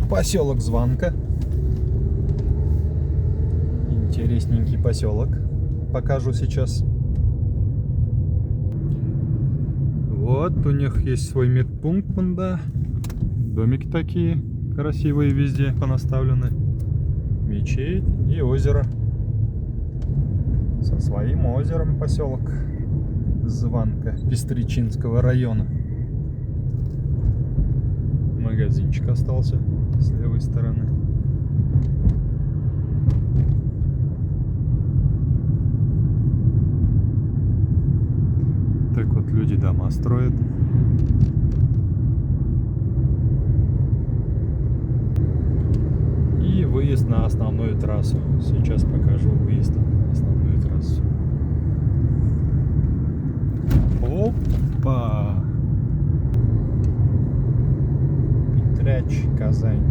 Поселок Званка. Интересненький поселок. Покажу сейчас. Вот у них есть свой медпункт, да. Домики такие красивые везде понаставлены. Мечеть и озеро. Со своим озером поселок Званка Пестричинского района. Магазинчик остался с левой стороны. Так вот люди дома строят. И выезд на основную трассу. Сейчас покажу выезд на основную трассу. Опа! Петряч, Казань.